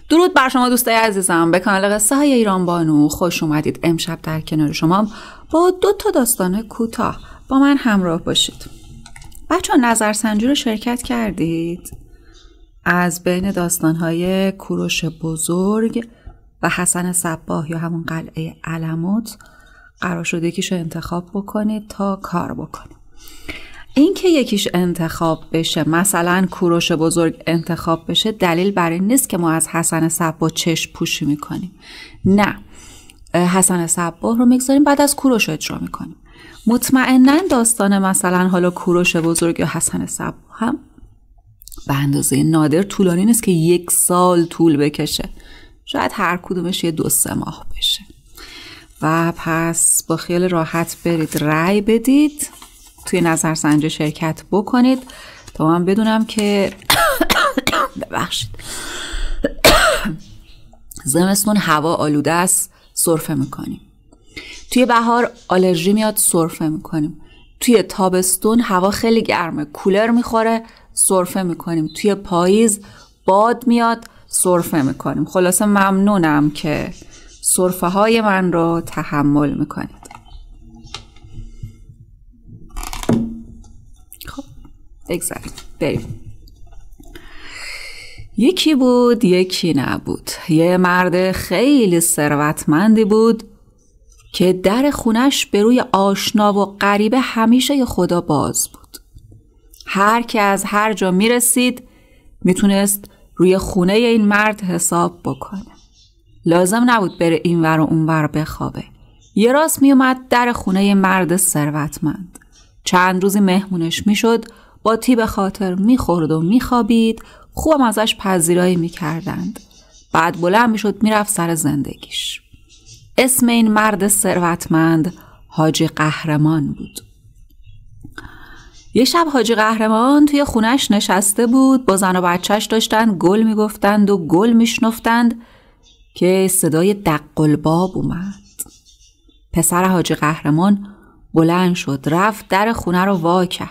درود بر شما دوستای عزیزم، به کانال قصه های ایران بانو خوش اومدید. امشب در کنار شما با 2 داستان کوتاه با من همراه باشید. بچه ها نظرسنجی رو شرکت کردید؟ از بین داستانهای کوروش بزرگ و حسن صباح یا همون قلعه علموت قرار شده یکیش انتخاب بکنید تا کار بکنید. این که یکیش انتخاب بشه، مثلا کوروش بزرگ انتخاب بشه، دلیل بر این نیست که ما از حسن صباح چشم پوشی میکنیم. نه، حسن صباح رو میگذاریم بعد از کوروش اجرا میکنیم. مطمئناً داستان مثلا حالا کوروش بزرگ یا حسن صباح هم به اندازه نادر طولانی نیست که 1 سال طول بکشه. شاید هر کدومش 2-3 ماه بشه. و پس با خیال راحت برید رأی بدید، توی نظرسنجی شرکت بکنید تا من بدونم که ببخشید زمستون هوا آلوده است، سرفه میکنیم. توی بهار آلرژی میاد، سرفه میکنیم. توی تابستون هوا خیلی گرمه، کولر میخوره، سرفه میکنیم. توی پاییز باد میاد، سرفه میکنیم. خلاصه ممنونم که سرفه های من رو تحمل میکنید. خب بگذاریم بریم. یکی بود یکی نبود. یه مرد خیلی ثروتمندی بود که در خونش به روی آشنا و غریبه همیشه یه خدا باز بود. هر که از هر جا میرسید میتونست روی خونه این مرد حساب بکنه. لازم نبود بره اینور و اونور بخوابه. یه راست میومد در خونه مرد ثروتمند. چند روزی مهمونش میشد، با طیب خاطر میخورد و میخوابید، خوبم ازش پذیرایی میکردند. بعد بلند میشد میرفت سر زندگیش. اسم این مرد ثروتمند حاجی قهرمان بود. یه شب حاجی قهرمان توی خونش نشسته بود، با زن و بچهش داشتن گل میگفتند و گل میشنفتند که صدای دقلباب اومد. پسر حاجی قهرمان بلند شد، رفت در خونه رو وا کرد.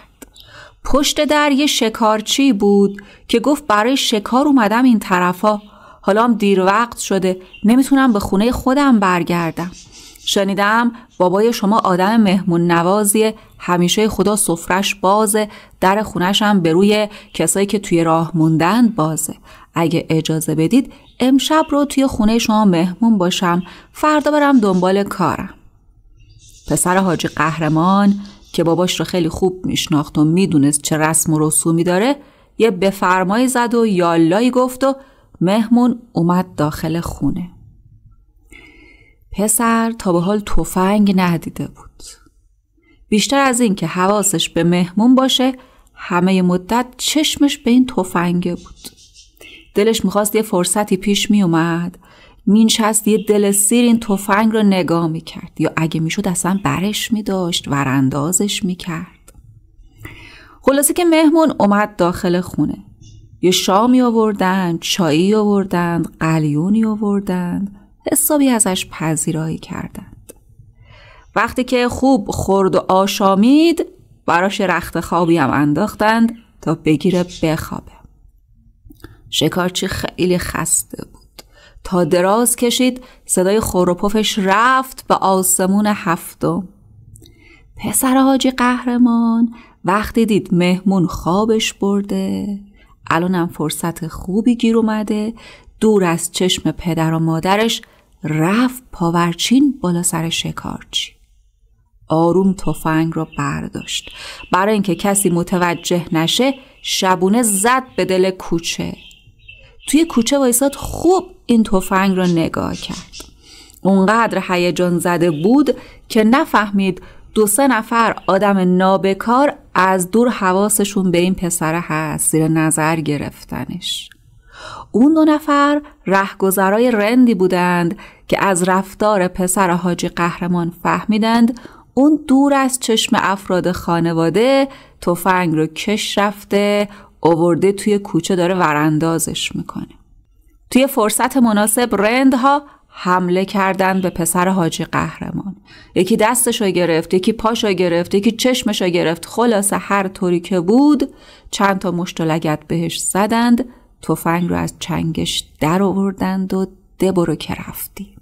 پشت در یه شکارچی بود که گفت برای شکار اومدم این طرفا، حالا هم دیر وقت شده، نمیتونم به خونه خودم برگردم. شنیدم بابای شما آدم مهمون نوازیه، همیشه خدا سفرش بازه، در خونش هم به روی کسایی که توی راه موندن بازه. اگه اجازه بدید امشب رو توی خونه شما مهمون باشم، فردا برم دنبال کارم. پسر حاجی قهرمان که باباش رو خیلی خوب میشناخت و میدونست چه رسم و رسومی داره، یه بفرمایی زد و یالایی گفت و مهمون اومد داخل خونه. پسر تا به حال تفنگ ندیده بود. بیشتر از این که حواسش به مهمون باشه، همه مدت چشمش به این تفنگه بود. دلش میخواست یه فرصتی پیش میومد، مینشست یه دل سیر این تفنگ رو نگاه میکرد، یا اگه میشد اصلا برش میداشت، وراندازش میکرد. خلاصه که مهمون اومد داخل خونه. یه شامی آوردند، چایی آوردند، قلیونی آوردند، حسابی ازش پذیرایی کردند. وقتی که خوب خورد و آشامید، براش رخت خوابی هم انداختند تا بگیره بخوابه. شکارچی خیلی خسته بود. تا دراز کشید، صدای خور و پفش رفت به آسمون 7. پسر حاجی قهرمان وقتی دید مهمون خوابش برده، الانم فرصت خوبی گیر اومده، دور از چشم پدر و مادرش رفت پاورچین بالا سر شکارچی. آروم تفنگ رو برداشت. برای اینکه کسی متوجه نشه، شبونه زد به دل کوچه. توی کوچه وایساد، خوب این تفنگ رو نگاه کرد. اونقدر هیجان زده بود که نفهمید 2-3 نفر آدم نابکار از دور حواسشون به این پسر هست، زیر نظر گرفتنش. اون 2 نفر رهگذرای رندی بودند که از رفتار پسر حاجی قهرمان فهمیدند اون دور از چشم افراد خانواده تفنگ رو کش رفته، آورده توی کوچه داره وراندازش میکنه. توی فرصت مناسب رندها حمله کردن به پسر حاجی قهرمان. یکی دستشو گرفت، یکی پاشو گرفت، یکی چشمشو گرفت. خلاصه هر طوری که بود چند تا مشت و لگد بهش زدند تفنگ رو از چنگش در آوردند و ده برو که رفتی.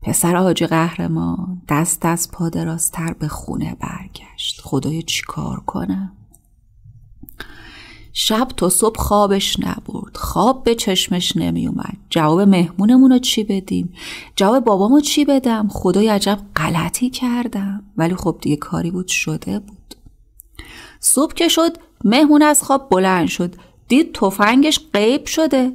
پسر حاجی قهرمان دست از پا درازتر به خونه برگشت. خدایا چی کار کنم؟ شب تا صبح خوابش نبرد، خواب به چشمش نمی اومد. جواب مهمونمون رو چی بدیم؟ جواب بابامو چی بدم؟ خدای عجب غلطی کردم. ولی خب دیگه کاری بود شده بود. صبح که شد مهمون از خواب بلند شد، دید تفنگش غیب شده.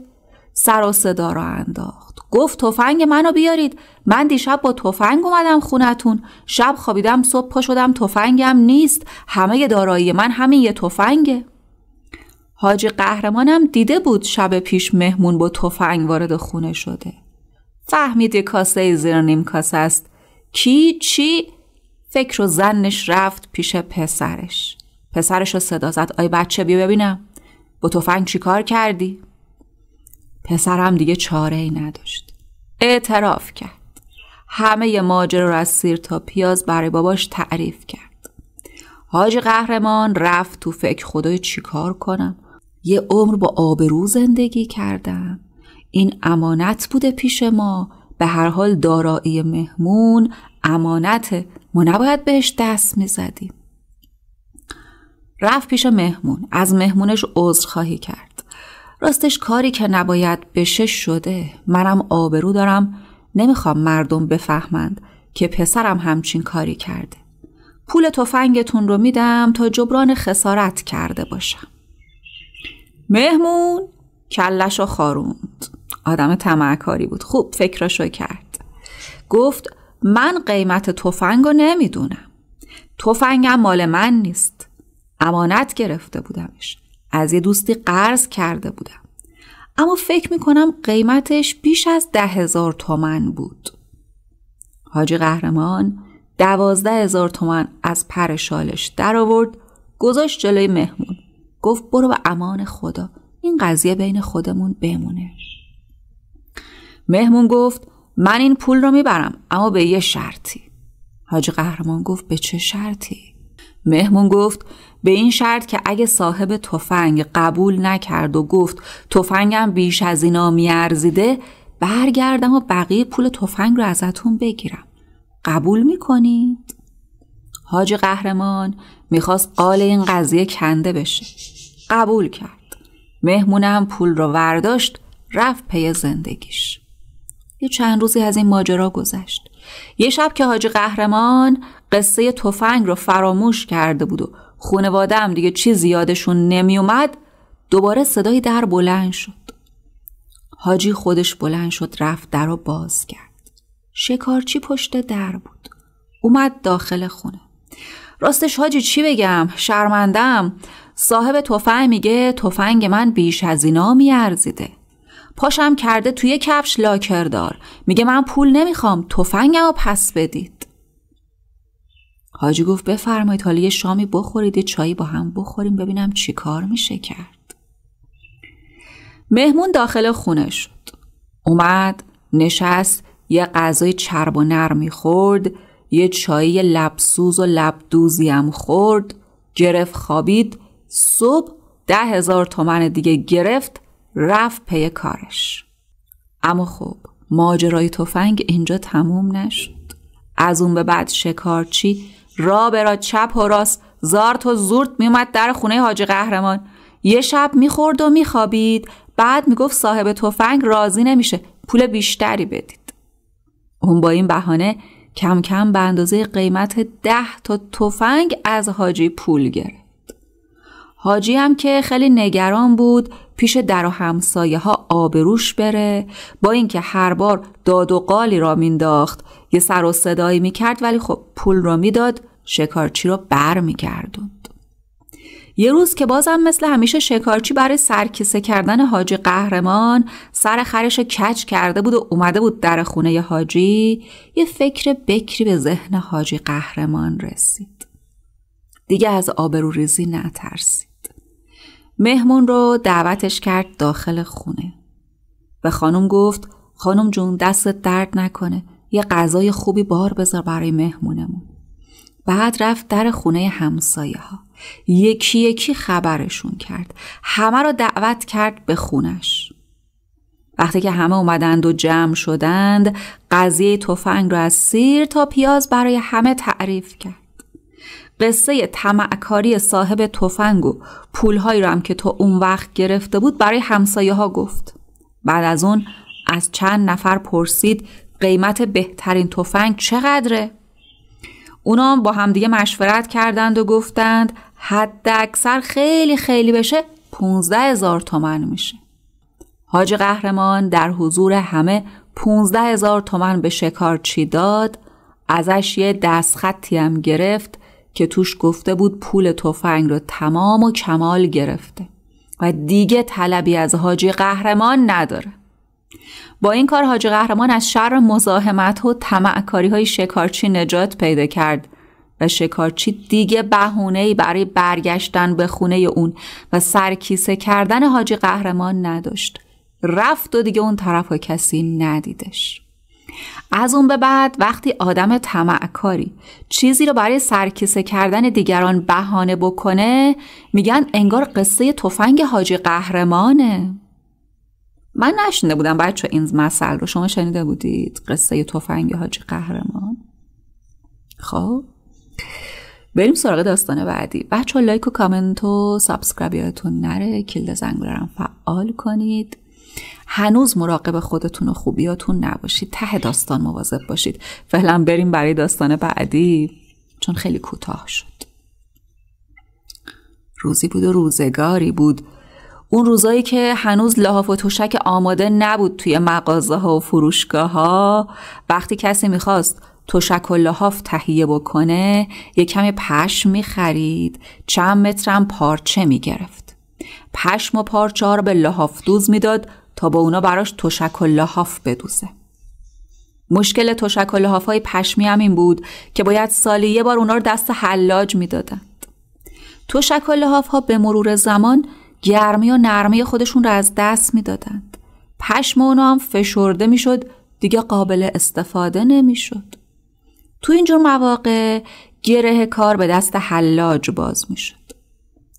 سر و صدا را انداخت، گفت تفنگ منو بیارید، من دیشب با تفنگ اومدم خونتون، شب خوابیدم صبح پا شدم تفنگم نیست، همه دارایی من همین یه تفنگه. حاجی قهرمانم دیده بود شب پیش مهمون با تفنگ وارد خونه شده. فهمید یه کاسه زیر نیم کاسه است. کی چی؟ فکر و زنش رفت پیش پسرش. پسرش رو صدا زد، آی بچه بیا ببینم با تفنگ چی کار کردی؟ پسرم دیگه چاره ای نداشت، اعتراف کرد. همه ماجرا رو از سیر تا پیاز برای باباش تعریف کرد. حاجی قهرمان رفت تو فکر، خدای چی کار کنم؟ یه عمر با آبرو زندگی کردم، این امانت بوده پیش ما، به هر حال دارایی مهمون امانته، ما نباید بهش دست میزدیم. رفت پیش مهمون، از مهمونش عذرخواهی کرد. راستش کاری که نباید بشه شده، منم آبرو دارم، نمیخوام مردم بفهمند که پسرم همچین کاری کرده. پول تفنگتون رو میدم تا جبران خسارت کرده باشم. مهمون کلشو خاروند. آدم طمعکاری بود، خوب فکرشو کرد. گفت من قیمت تفنگو نمیدونم، تفنگم مال من نیست، امانت گرفته بودمش، از یه دوستی قرض کرده بودم، اما فکر میکنم قیمتش بیش از 10,000 تومان بود. حاجی قهرمان 12,000 تومان از پر شالش در آورد، گذاشت جلوی مهمون، گفت برو به امان خدا، این قضیه بین خودمون بمونه. مهمون گفت من این پول رو میبرم اما به یه شرطی. حاجی قهرمان گفت به چه شرطی؟ مهمون گفت به این شرط که اگه صاحب تفنگ قبول نکرد و گفت تفنگم بیش از اینا میارزیده، برگردم و بقیه پول تفنگ رو ازتون بگیرم. قبول میکنید؟ حاجی قهرمان میخواست قال این قضیه کنده بشه. قبول کرد. مهمونم پول رو ورداشت، رفت پی زندگیش. یه چند روزی از این ماجرا گذشت. یه شب که حاجی قهرمان قصه تفنگ رو فراموش کرده بود و خانواده‌ام دیگه چیزی یادشون نمی اومد، دوباره صدای در بلند شد. حاجی خودش بلند شد، رفت در رو باز کرد. شکارچی پشت در بود. اومد داخل خونه. راستش حاجی چی بگم، شرمندم، صاحب تفنگ میگه تفنگ من بیش از اینا میارزیده. پاشم کرده توی کفش لاکردار، میگه من پول نمیخوام، تفنگمو پس بدید. حاجی گفت بفرمایید، حالا یه شامی بخورید، یه چایی با هم بخوریم ببینم چی کار میشه کرد. مهمون داخل خونه شد. اومد نشست، یه غذای چرب و نرمی خورد، یه چایی لبسوز و لبدوزی هم خورد، گرفت خوابید. صبح 10,000 تومان دیگه گرفت، رفت پی کارش. اما خب ماجرای تفنگ اینجا تموم نشد. از اون به بعد شکارچی را به را چپ و راست زارت و زورت میومد در خونه حاجی قهرمان. یه شب میخورد و میخوابید، بعد میگفت صاحب تفنگ راضی نمیشه، پول بیشتری بدید. اون با این بهانه کم کم به اندازه قیمت 10 تا تفنگ از حاجی پول گرفت. حاجی هم که خیلی نگران بود پیش در و همسایه ها آبروش بره، با اینکه هر بار داد و قالی را مینداخت، یه سر و صدایی میکرد، ولی خب پول را میداد، شکارچی را بر میگردوند. یه روز که بازم مثل همیشه شکارچی برای سرکیسه کردن حاجی قهرمان سر خرش کج کرده بود و اومده بود در خونه حاجی، یه فکر بکری به ذهن حاجی قهرمان رسید. دیگه از آبروریزی نترسید. مهمون رو دعوتش کرد داخل خونه. به خانم گفت خانم جون دستت درد نکنه، یه غذای خوبی بار بذار برای مهمونمون. بعد رفت در خونه همسایه ها، یکی یکی خبرشون کرد، همه رو دعوت کرد به خونش. وقتی که همه اومدند و جمع شدند، قضیه تفنگ رو از سیر تا پیاز برای همه تعریف کرد. قصه طمعکاری صاحب تفنگ و پولهایی رو هم که تا اون وقت گرفته بود برای همسایه ها گفت. بعد از اون از چند نفر پرسید قیمت بهترین تفنگ چقدره؟ اونا با همدیگه مشورت کردند و گفتند حد اکثر خیلی خیلی بشه 15,000 تومان میشه. حاج قهرمان در حضور همه 15,000 تومان به شکارچی داد. ازش یه دستخطی هم گرفت که توش گفته بود پول تفنگ رو تمام و کمال گرفته و دیگه طلبی از حاجی قهرمان نداره. با این کار حاجی قهرمان از شر مزاحمت و طمعکاری های شکارچی نجات پیدا کرد و شکارچی دیگه بهونه‌ای برای برگشتن به خونه اون و سرکیسه کردن حاجی قهرمان نداشت. رفت و دیگه اون طرف ها کسی ندیدش. از اون به بعد وقتی آدم طمعکاری چیزی رو برای سرکیسه کردن دیگران بهانه بکنه، میگن انگار قصه تفنگ حاجی قهرمانه. من نشنیده بودم بچه این مثل رو، شما شنیده بودید؟ قصه تفنگ حاجی قهرمان. خب بریم سراغ داستان بعدی. بچه لایک و کامنت و سابسکرایب یادتون نره، کلید زنگوله رو فعال کنید. هنوز مراقب خودتون و خوبیاتون نباشید، ته داستان مواظب باشید. فعلا بریم برای داستان بعدی چون خیلی کوتاه شد. روزی بود و روزگاری بود، اون روزایی که هنوز لحاف و تشک آماده نبود توی مغازه ها و فروشگاه ها. وقتی کسی میخواست تشک و لحاف تهیه بکنه، یه کمی پشم میخرید، چند مترم پارچه میگرفت. پشم و پارچه ها رو به لحاف دوز میداد تا با اونا براش تشک و لحاف بدوزه. مشکل تشک و لحاف های پشمی هم این بود که باید سالی یه بار اونا رو دست حلاج میدادند. تشک و لحاف ها به مرور زمان گرمی و نرمی خودشون رو از دست میدادند. پشم اونا هم فشرده میشد، دیگه قابل استفاده نمیشد. تو اینجور مواقع گره کار به دست حلاج باز میشد.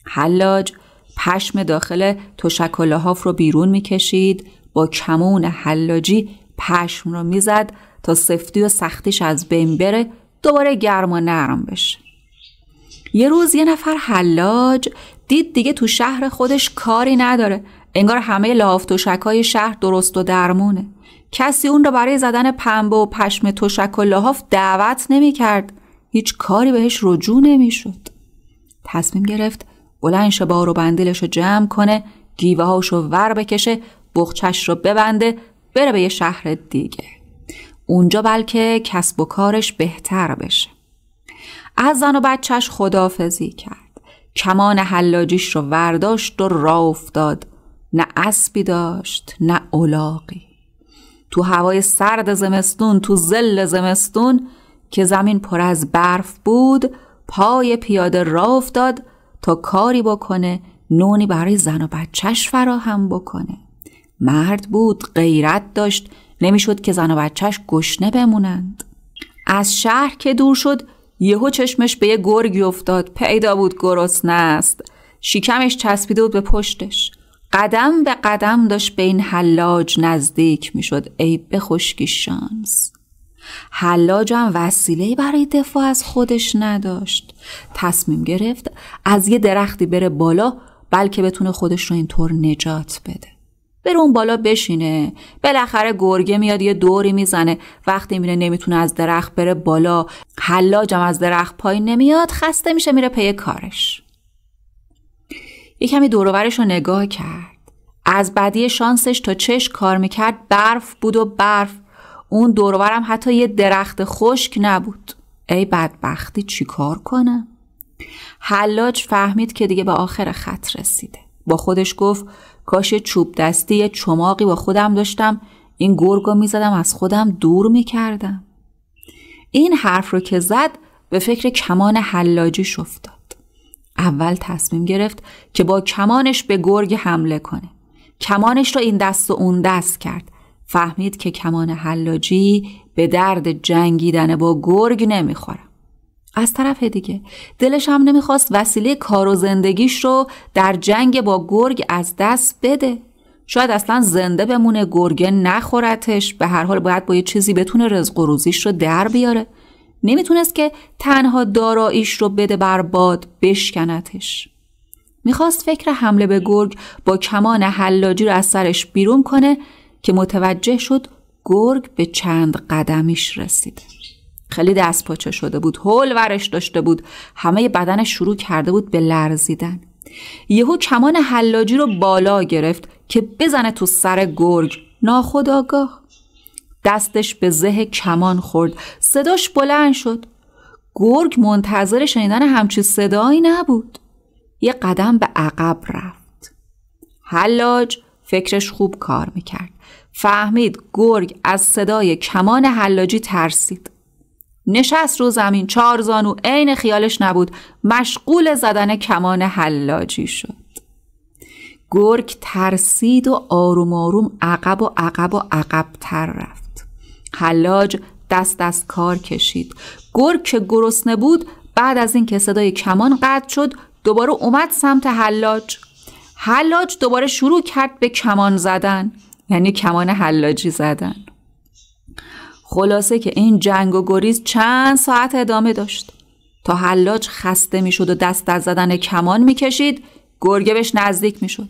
حلاج پشم داخل تشک و لحاف رو بیرون میکشید، با کمون حلاجی پشم رو میزد تا سفتی و سختیش از بین بره، دوباره گرم و نرم بشه. یه روز یه نفر حلاج دید دیگه تو شهر خودش کاری نداره، انگار همه لحاف تشک‌های شهر درست و درمونه. کسی اون رو برای زدن پنبه و پشم تشک و لحاف دعوت نمی کرد، هیچ کاری بهش رجوع نمی شد. تصمیم گرفت بلند شه، بار و بندیلش رو جمع کنه، گیوه هاشو ور بکشه، بخچش رو ببنده، بره به یه شهر دیگه. اونجا بلکه کسب و کارش بهتر بشه. از زن و بچهش خداحافظی کرد، کمان حلاجیش رو ورداشت و راه افتاد. نه اسبی داشت نه الاغی. تو هوای سرد زمستون، تو ظل زمستون که زمین پر از برف بود، پای پیاده راه افتاد تا کاری بکنه، نونی برای زن و بچهش فراهم بکنه. مرد بود، غیرت داشت، نمیشد که زن و بچهش گشنه بمونند. از شهر که دور شد، یهو چشمش به یه گرگی افتاد. پیدا بود گرسنه است، شکمش چسبیده بود به پشتش. قدم به قدم داشت به این حلاج نزدیک میشد. ای به خشکی شانس، حلاج هم وسیله‌ای برای دفاع از خودش نداشت. تصمیم گرفت از یه درختی بره بالا، بلکه بتونه خودش رو اینطور نجات بده. بره اون بالا بشینه، بالاخره گرگه میاد یه دوری میزنه. وقتی میره نمیتونه از درخت بره بالا، حلاج هم از درخت پایین نمیاد، خسته میشه، میره پی کارش. یه کمی دور و برش رو نگاه کرد. از بدی شانسش تا چش کار میکرد برف بود و برف. اون دور و برم حتی یه درخت خشک نبود. ای بدبختی، چی کار کنم؟ حلاج فهمید که دیگه به آخر خط رسیده. با خودش گفت کاش چوب دستی یه چماقی با خودم داشتم، این گرگو میزدم از خودم دور میکردم. این حرف رو که زد به فکر کمان حلاجیش افتاد. اول تصمیم گرفت که با کمانش به گرگ حمله کنه. کمانش رو این دست و اون دست کرد. فهمید که کمان حلاجی به درد جنگیدن با گرگ نمیخوره. از طرف دیگه دلش هم نمیخواست وسیله کار و زندگیش رو در جنگ با گرگ از دست بده. شاید اصلا زنده بمونه، گرگه نخورتش، به هر حال باید با یه چیزی بتونه رزق و روزیش رو در بیاره. نمیتونست که تنها داراییش رو بده بر باد بشکنتش. میخواست فکر حمله به گرگ با کمان حلاجی رو از سرش بیرون کنه که متوجه شد گرگ به چند قدمیش رسیده. خیلی دست پاچه شده بود، هول ورش داشته بود، همه بدنش شروع کرده بود به لرزیدن. یهو کمان حلاجی رو بالا گرفت که بزنه تو سر گرگ. ناخودآگاه دستش به زه کمان خورد، صداش بلند شد. گرگ منتظر شنیدن همچین صدایی نبود، یه قدم به عقب رفت. حلاج فکرش خوب کار میکرد، فهمید گرگ از صدای کمان حلاجی ترسید. نشست رو زمین، 4 زانو عین خیالش نبود، مشغول زدن کمان حلاجی شد. گرگ ترسید و آروم آروم عقب و عقب و عقب تر رفت. حلاج دست از کار کشید. گرگ که گرسنه بود بعد از این که صدای کمان قطع شد دوباره اومد سمت حلاج. حلاج دوباره شروع کرد به کمان زدن، یعنی کمان حلاجی زدن. خلاصه که این جنگ و گریز چند ساعت ادامه داشت تا حلاج خسته می شد و دست از زدن کمان می کشید، گرگه بهش نزدیک می شد.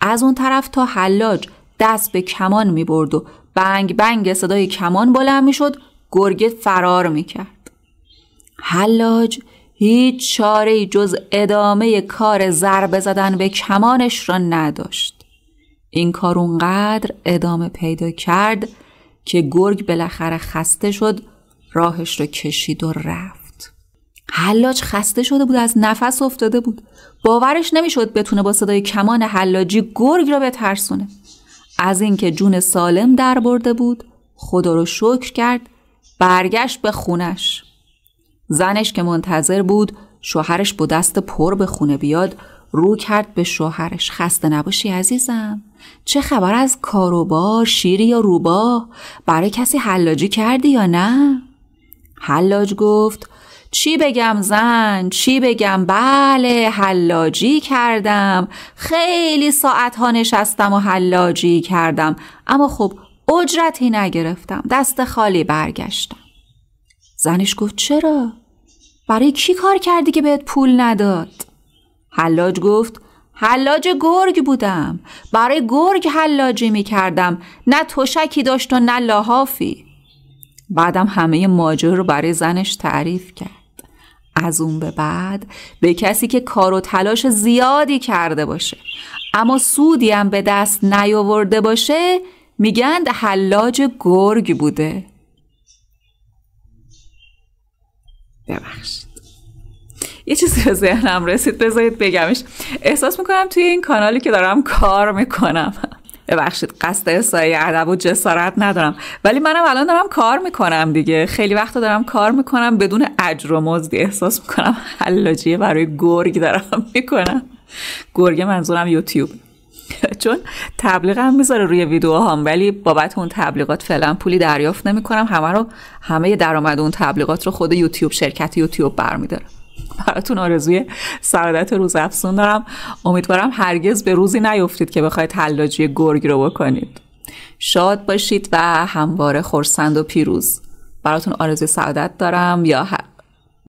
از اون طرف تا حلاج دست به کمان می برد و بنگ بنگ صدای کمان بلند می شد، گرگه فرار می کرد. حلاج هیچ چاره‌ای جز ادامه کار ضربه زدن به کمانش را نداشت. این کار اونقدر ادامه پیدا کرد که گرگ بالاخره خسته شد، راهش رو کشید و رفت. حلاج خسته شده بود، از نفس افتاده بود، باورش نمیشد بتونه با صدای کمان حلاجی گرگ را بترسونه. از اینکه جون سالم در برده بود خدا رو شکر کرد، برگشت به خونش. زنش که منتظر بود شوهرش با دست پر به خونه بیاد رو کرد به شوهرش. خسته نباشی عزیزم، چه خبر از کاروبار، شیری یا روباه؟ برای کسی حلاجی کردی یا نه؟ حلاج گفت چی بگم زن، چی بگم، بله حلاجی کردم، خیلی ساعتها نشستم و حلاجی کردم، اما خب اجرتی نگرفتم، دست خالی برگشتم. زنش گفت چرا؟ برای کی کار کردی که بهت پول نداد؟ حلاج گفت حلاج گرگ بودم، برای گرگ حلاجی میکردم، نه تشکی داشت و نه لحافی. بعدم همه ماجرا رو برای زنش تعریف کرد. از اون به بعد به کسی که کار و تلاش زیادی کرده باشه اما سودی هم به دست نیاورده باشه میگن حلاج گرگ بوده. ببخشید یه چیزی به ذهنم رسید، بذارید بگمش. احساس میکنم توی این کانالی که دارم کار میکنم، ببخشید قصد احصای ادب و جسارت ندارم، ولی منم الان دارم کار میکنم دیگه، خیلی وقت دارم کار میکنم بدون اجر و مزدی. احساس میکنم حلاجی برای گرگ دارم میکنم. گرگ منظورم یوتیوب، چون تبلیغم میذاره روی ویدیوهام ولی بابت اون تبلیغات فعلا پولی دریافت نمیکنم. همه درآمد اون تبلیغات رو خود یوتیوب، شرکت یوتیوب برمیداره. براتون آرزوی سعادت روزافزون دارم. امیدوارم هرگز به روزی نیفتید که بخواید حلاجی گرگ رو بکنید. شاد باشید و همواره خرسند و پیروز. براتون آرزوی سعادت دارم. یا